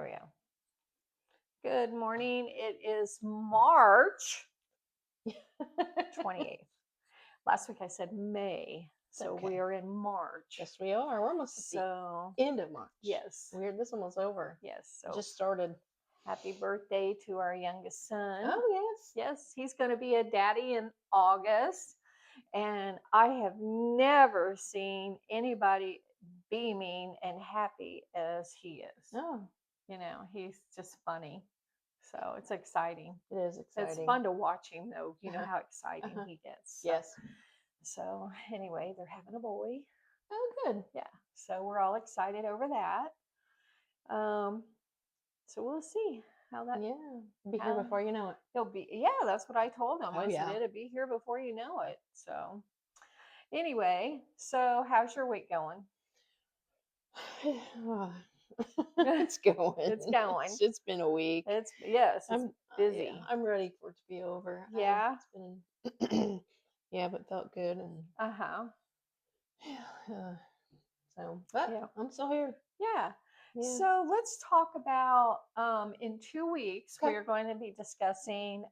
There we go. Good morning. It is March 28th. Last week I said May, so Okay. we are in March. Yes, we are. We're almost at So, the end of March. yes. Weird. This one was over. Yes. So, Just started. happy birthday to our youngest son. Oh, yes. Yes, he's going to be a daddy in August. And I have never seen anybody beaming and happy as he is. Oh, He's just funny. So it's exciting. it is exciting. It's fun to watch him, though. You know how exciting he gets. So, Yes. So anyway, they're having a boy. Oh, good. Yeah. So we're all excited over that. So we'll see how that. Yeah. Be here before you know it. He'll be. Yeah, that's what I told him. Oh, I said yeah. it'll be here before you know it. So anyway, so how's your week going? It's going. It's going. It's been a week. It's busy. Yeah, I'm ready for it to be over. Yeah. It's been. Yeah, but felt good and. Uh-huh. Yeah. So, but Yeah. I'm still here. Yeah. Yeah. So let's talk about in 2 weeks Okay. we are going to be discussing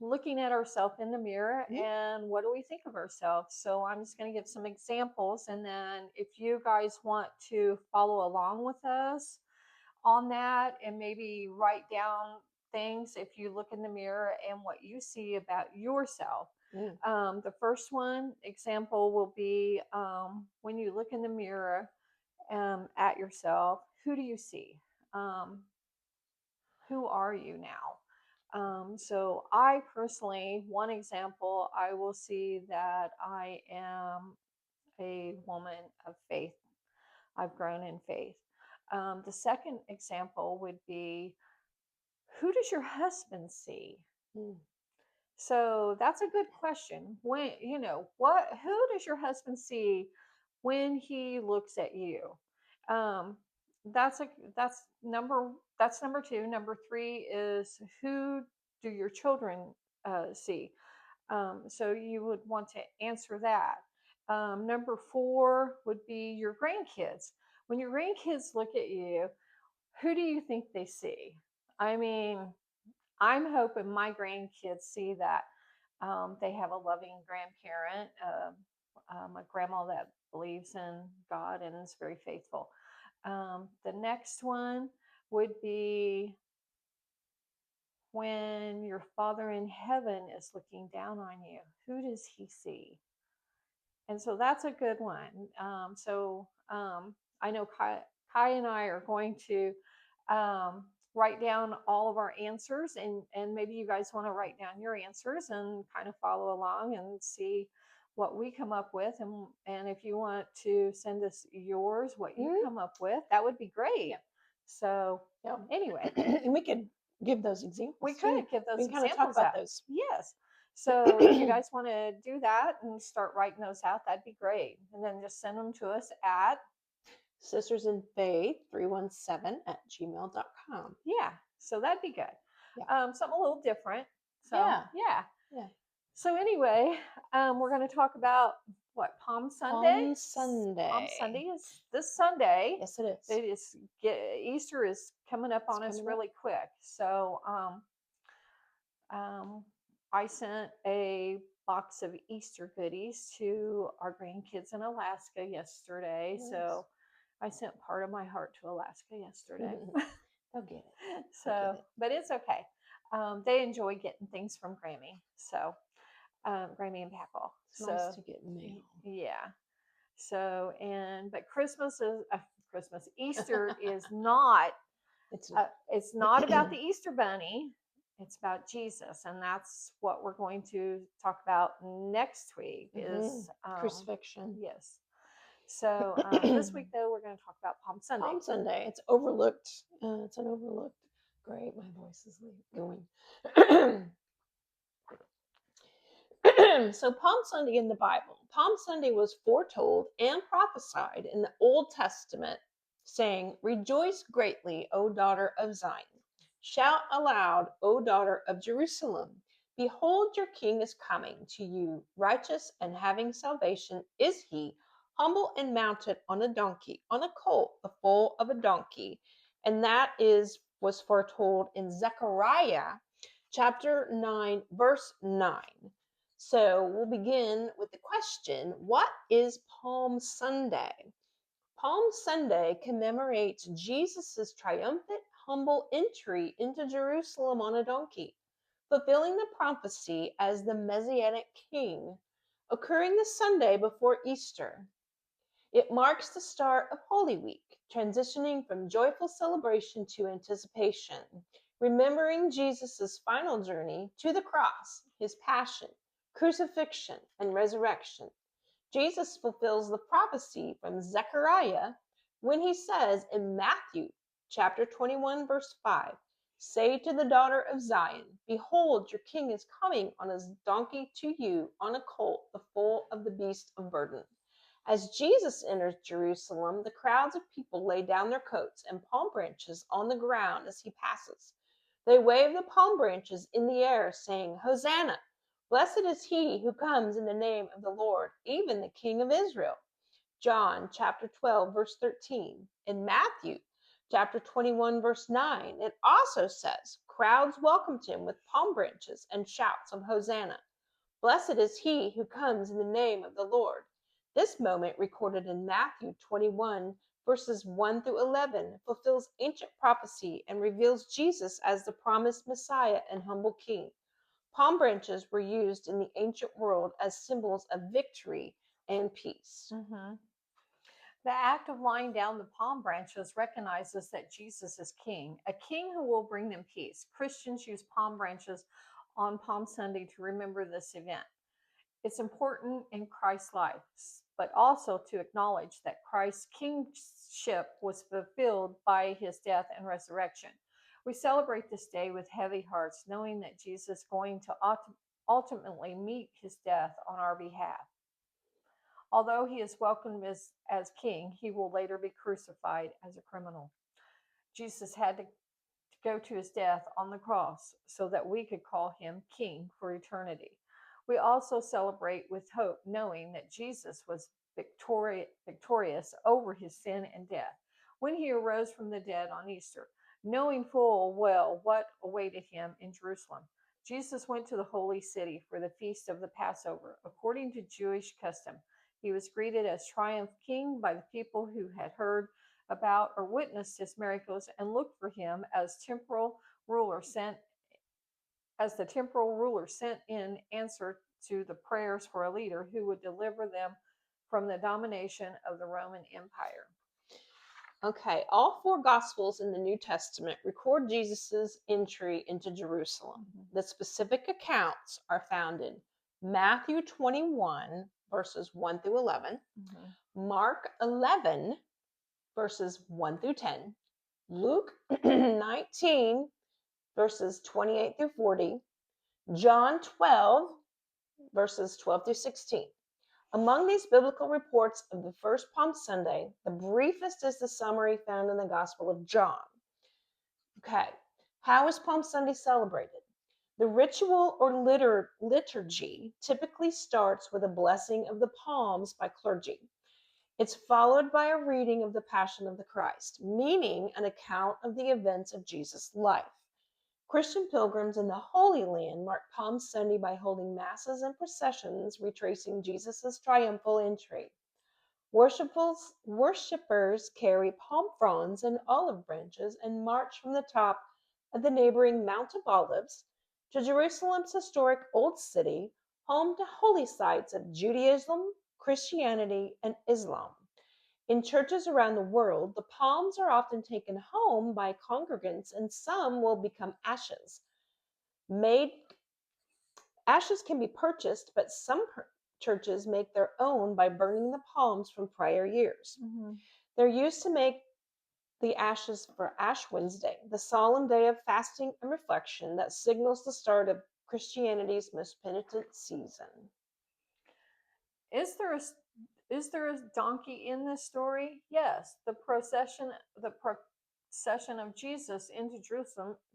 looking at ourselves in the mirror and what do we think of ourselves. So I'm just going to give some examples, and then if you guys want to follow along with us on that and maybe write down things if you look in the mirror and what you see about yourself. The first one example will be when you look in the mirror at yourself, who do you see? Who are you now? So I personally, one example, I will see that I am a woman of faith. I've grown in faith. The second example would be, who does your husband see? So that's a good question. When who does your husband see when he looks at you? Um, that's number two. Number three is, who do your children see? So you would want to answer that. Number four would be your grandkids. When your grandkids look at you, who do you think they see? I mean, I'm hoping my grandkids see that they have a loving grandparent, a grandma that believes in God and is very faithful. The next one would be when your Father in heaven is looking down on you. Who does he see? And so that's a good one. I know Kai and I are going to write down all of our answers, and maybe you guys want to write down your answers and kind of follow along and see what we come up with. And if you want to send us yours, what you come up with, that would be great. So anyway, and we could give those examples. We could give those examples. We Kind of talk about those. Yes. So if you guys want to do that and start writing those out, that'd be great. And then just send them to us at sistersinfaith317@gmail.com. Yeah. So that'd be good. Yeah. Something a little different. So Yeah. So anyway, we're going to talk about what, Palm Sunday? Palm Sunday. Palm Sunday is this Sunday. Yes, it is. It is. Easter is coming up on us really quick. So I sent a box of Easter goodies to our grandkids in Alaska yesterday. Nice. So I sent part of my heart to Alaska yesterday. They'll get it. But it's okay. They enjoy getting things from Grammy. So Grammy and Packle. It's nice to get mail. Yeah. So but Easter is not. It's not about the Easter bunny. It's about Jesus, and that's what we're going to talk about next week. Is crucifixion. Yes. So this week, though, we're going to talk about Palm Sunday. Palm Sunday. It's overlooked. It's an overlooked. Great, my voice is going. So Palm Sunday in the Bible. Palm Sunday was foretold and prophesied in the Old Testament, saying, "Rejoice greatly, O daughter of Zion. Shout aloud, O daughter of Jerusalem. Behold, your king is coming to you. Righteous and having salvation is he, humble and mounted on a donkey, on a colt, the foal of a donkey, And was foretold in Zechariah chapter 9, verse 9. So we'll begin with the question, what is Palm Sunday? Palm Sunday commemorates Jesus' triumphant, humble entry into Jerusalem on a donkey, fulfilling the prophecy as the Messianic King, occurring the Sunday before Easter. It marks the start of Holy Week, transitioning from joyful celebration to anticipation, remembering Jesus' final journey to the cross, his passion, crucifixion, and resurrection. Jesus fulfills the prophecy from Zechariah when he says in Matthew chapter 21, verse 5, "Say to the daughter of Zion, behold, your king is coming on his donkey to you, on a colt, the foal of the beast of burden." As Jesus enters Jerusalem, the crowds of people lay down their coats and palm branches on the ground as he passes. They wave the palm branches in the air, saying, "Hosanna! Blessed is he who comes in the name of the Lord, even the King of Israel." John chapter 12, verse 13. In Matthew chapter 21, verse 9, it also says, crowds welcomed him with palm branches and shouts of Hosanna. Blessed is he who comes in the name of the Lord. This moment, recorded in Matthew 21, verses 1 through 11, fulfills ancient prophecy and reveals Jesus as the promised Messiah and humble King. Palm branches were used in the ancient world as symbols of victory and peace. Mm-hmm. The act of laying down the palm branches recognizes that Jesus is king, a king who will bring them peace. Christians use palm branches on Palm Sunday to remember this event. It's important in Christ's life, but also to acknowledge that Christ's kingship was fulfilled by his death and resurrection. We celebrate this day with heavy hearts, knowing that Jesus is going to ultimately meet his death on our behalf. Although he is welcomed as king, he will later be crucified as a criminal. Jesus had to go to his death on the cross so that we could call him king for eternity. We also celebrate with hope, knowing that Jesus was victorious over his sin and death when he arose from the dead on Easter, knowing full well what awaited him in Jerusalem. Jesus went to the holy city for the feast of the Passover. According to Jewish custom, he was greeted as triumph king by the people who had heard about or witnessed his miracles and looked for him as the temporal ruler sent in answer to the prayers for a leader who would deliver them from the domination of the Roman Empire. Okay, all four Gospels in the New Testament record Jesus' entry into Jerusalem. The specific accounts are found in Matthew 21, verses 1 through 11, Mark 11, verses 1 through 10, Luke 19, verses 28 through 40, John 12, verses 12 through 16. Among these biblical reports of the first Palm Sunday, the briefest is the summary found in the Gospel of John. Okay, how is Palm Sunday celebrated? The ritual or liturgy typically starts with a blessing of the palms by clergy. It's followed by a reading of the Passion of the Christ, meaning an account of the events of Jesus' life. Christian pilgrims in the Holy Land mark Palm Sunday by holding masses and processions retracing Jesus' triumphal entry. Worshippers carry palm fronds and olive branches and march from the top of the neighboring Mount of Olives to Jerusalem's historic Old City, home to holy sites of Judaism, Christianity, and Islam. In churches around the world, the palms are often taken home by congregants and some will become ashes. Ashes can be purchased, but some churches make their own by burning the palms from prior years. They're used to make the ashes for Ash Wednesday, the solemn day of fasting and reflection that signals the start of Christianity's most penitent season. Is there a donkey in this story? Yes, the procession of Jesus into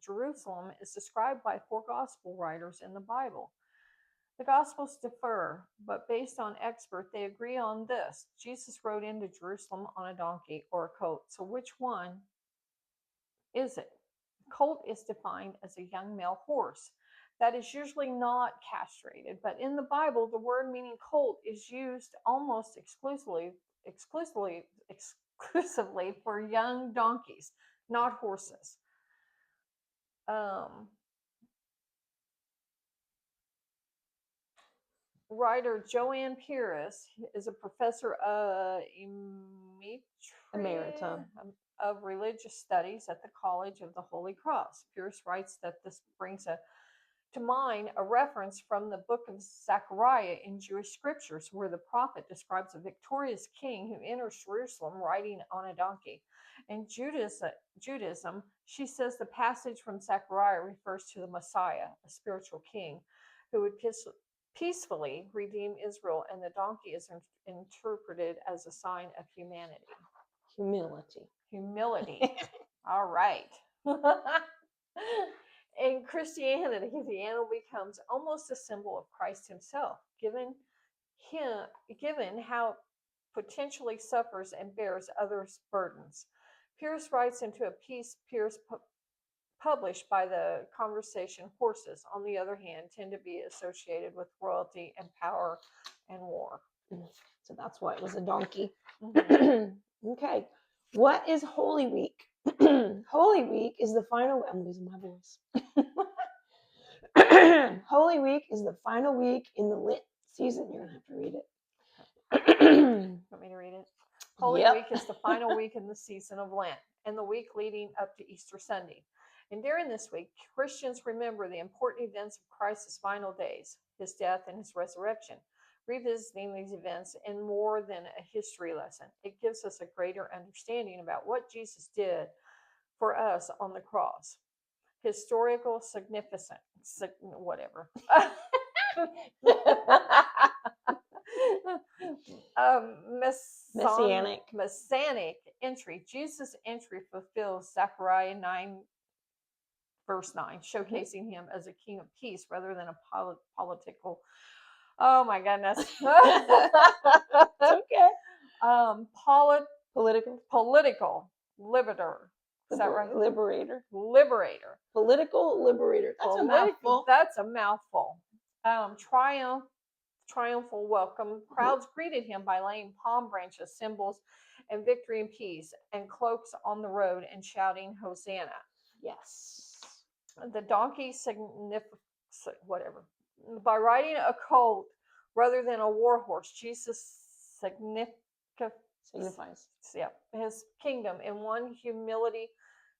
Jerusalem is described by four gospel writers in the Bible. The Gospels differ, but based on expert, they agree on this. Jesus rode into Jerusalem on a donkey or a colt. So which one is it? Colt is defined as a young male horse that is usually not castrated, but in the Bible, the word meaning colt is used almost exclusively for young donkeys, not horses. Um, Writer Joanne Pierce is a professor Emerita. of religious studies at the College of the Holy Cross. Pierce writes that this brings to mind a reference from the book of Zechariah in Jewish scriptures, where the prophet describes a victorious king who enters Jerusalem riding on a donkey. In Judaism, she says the passage from Zechariah refers to the Messiah, a spiritual king, who would peacefully redeem Israel, and the donkey is interpreted as a sign of humanity. Humility. All right. In Christianity, the animal becomes almost a symbol of Christ himself, given how potentially suffers and bears others' burdens. Pierce writes into a piece Pierce published by the Conversation Horses, on the other hand, tend to be associated with royalty and power and war. So that's why it was a donkey. Mm-hmm. Okay. What is Holy Week? Holy Week is the final. I'm losing my voice. Holy Week is the final week in the Lent season. You're gonna have to read it. Want me to read it? Holy Week is the final week in the season of Lent and the week leading up to Easter Sunday. And during this week, Christians remember the important events of Christ's final days, his death and his resurrection. Revisiting these events in more than a history lesson, it gives us a greater understanding about what Jesus did for us on the cross. Historical significance, whatever. Messianic entry. Jesus' entry fulfills Zechariah 9, verse 9, showcasing him as a king of peace rather than a political. Oh my goodness. Okay. Political liberator. Is that right? Liberator. Political liberator. That's a mouthful. That's a mouthful. Triumphal welcome. Crowds greeted him by laying palm branches, symbols, and victory and peace, and cloaks on the road and shouting Hosanna. Yes. The donkey whatever. By riding a colt rather than a war horse, Jesus signifies his kingdom in one humility.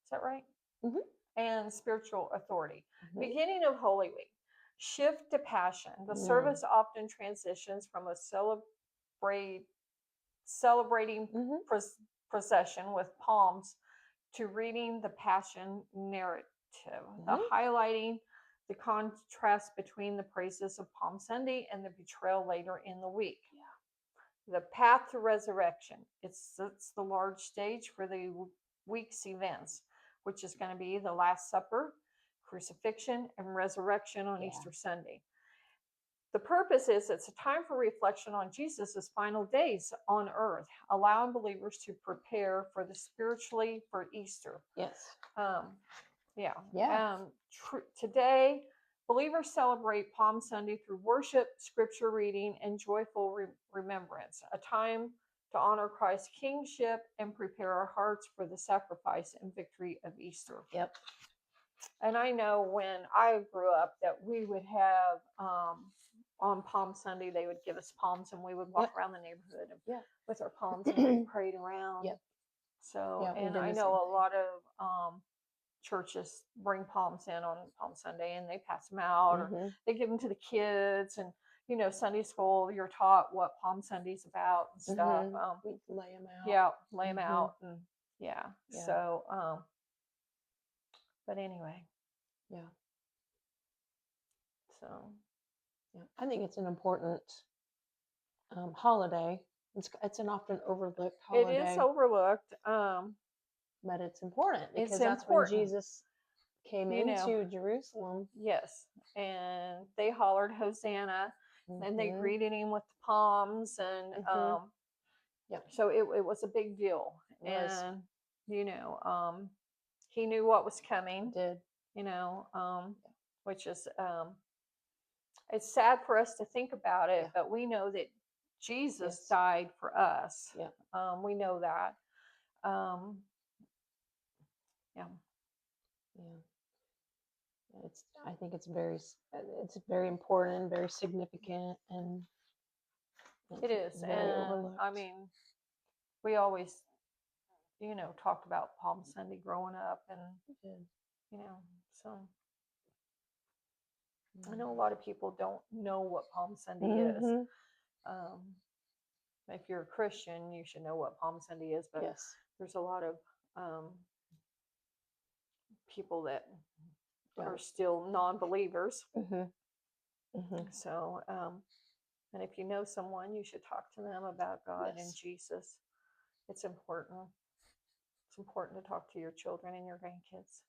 Is that right? Mm-hmm. And spiritual authority. Mm-hmm. Beginning of Holy Week. Shift to Passion. The service often transitions from a celebrating procession with palms to reading the Passion narrative, highlighting the contrast between the praises of Palm Sunday and the betrayal later in the week. Yeah. The path to resurrection. It sets the large stage for the week's events, which is going to be the Last Supper, crucifixion, and resurrection on Easter Sunday. The purpose is it's a time for reflection on Jesus' final days on earth, allowing believers to prepare for Easter. Yes. Today, believers celebrate Palm Sunday through worship, scripture reading, and joyful remembrance, a time to honor Christ's kingship and prepare our hearts for the sacrifice and victory of Easter. Yep. And I know when I grew up that we would have, on Palm Sunday, they would give us palms and we would walk around the neighborhood with our palms and we prayed around. Yep. So, and I know a lot of churches bring palms in on Palm Sunday and they pass them out or they give them to the kids. And, Sunday school, you're taught what Palm Sunday's about and stuff. We lay them out. Yeah, lay them out. And so, but anyway. Yeah. So. Yeah, I think it's an important holiday. It's an often overlooked holiday. It is overlooked, but it's important because that's when Jesus came into Jerusalem. Yes, and they hollered Hosanna, and they greeted him with the palms, and so it was a big deal. And He knew what was coming, Did. you know, which is it's sad for us to think about it, Yeah. but we know that Jesus Yes. died for us. Yeah. We know that. Yeah. Yeah. I think it's very important, very significant, and It is. very And overlooked. I mean, we always, talked about Palm Sunday growing up, and, so I know a lot of people don't know what Palm Sunday is. Mhm. If you're a Christian, you should know what Palm Sunday is, but Yes. there's a lot of people that are still non-believers. Mhm. Mhm. So, and if you know someone, you should talk to them about God and Yes. Jesus. It's important. It's important to talk to your children and your grandkids.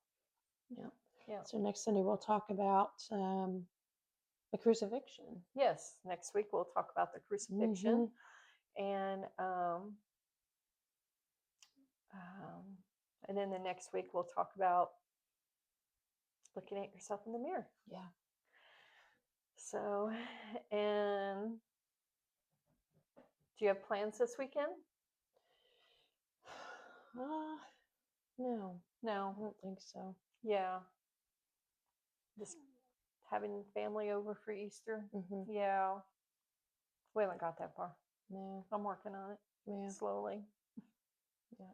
Yeah. Yeah. So next Sunday we'll talk about the crucifixion. Yes. Next week we'll talk about the crucifixion, Mhm. and then the next week we'll talk about looking at yourself in the mirror. Yeah. So, and do you have plans this weekend? No, I No. don't think so. Yeah. Just having family over for Easter. Mhm. Yeah. We haven't got that far. No. I'm working on it Yeah. slowly. Yeah.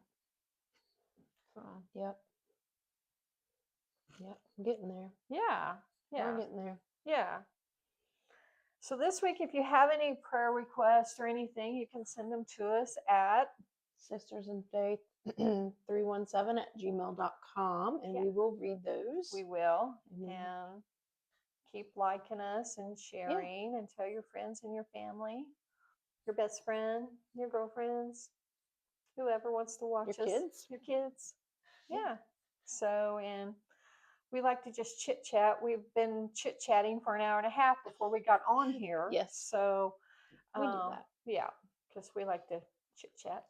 So, Yep. Yep. I'm getting there. yeah. Yeah. We're getting there. Yeah. So this week, if you have any prayer requests or anything, you can send them to us at sistersinfaith317@gmail.com, and Yeah. we will read those. We will. Mhm. And keep liking us and sharing, and tell your friends and your family, your best friend, your girlfriends, whoever wants to watch Your us. kids. Your kids. Yeah. Yeah. So, and we like to just chit chat. We've been chit chatting for an hour and a half before we got on here. Yes. So We do that. Yeah, because we like to chit chat.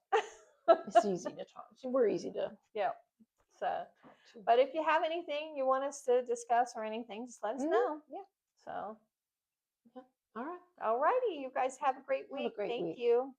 It's easy to talk. We're easy to. Yeah. So, talk to. but if you have anything you want us to discuss or anything, just let us know. Yeah. So, Yeah. All right. all righty. You guys have a great week. Have a great Thank week. you.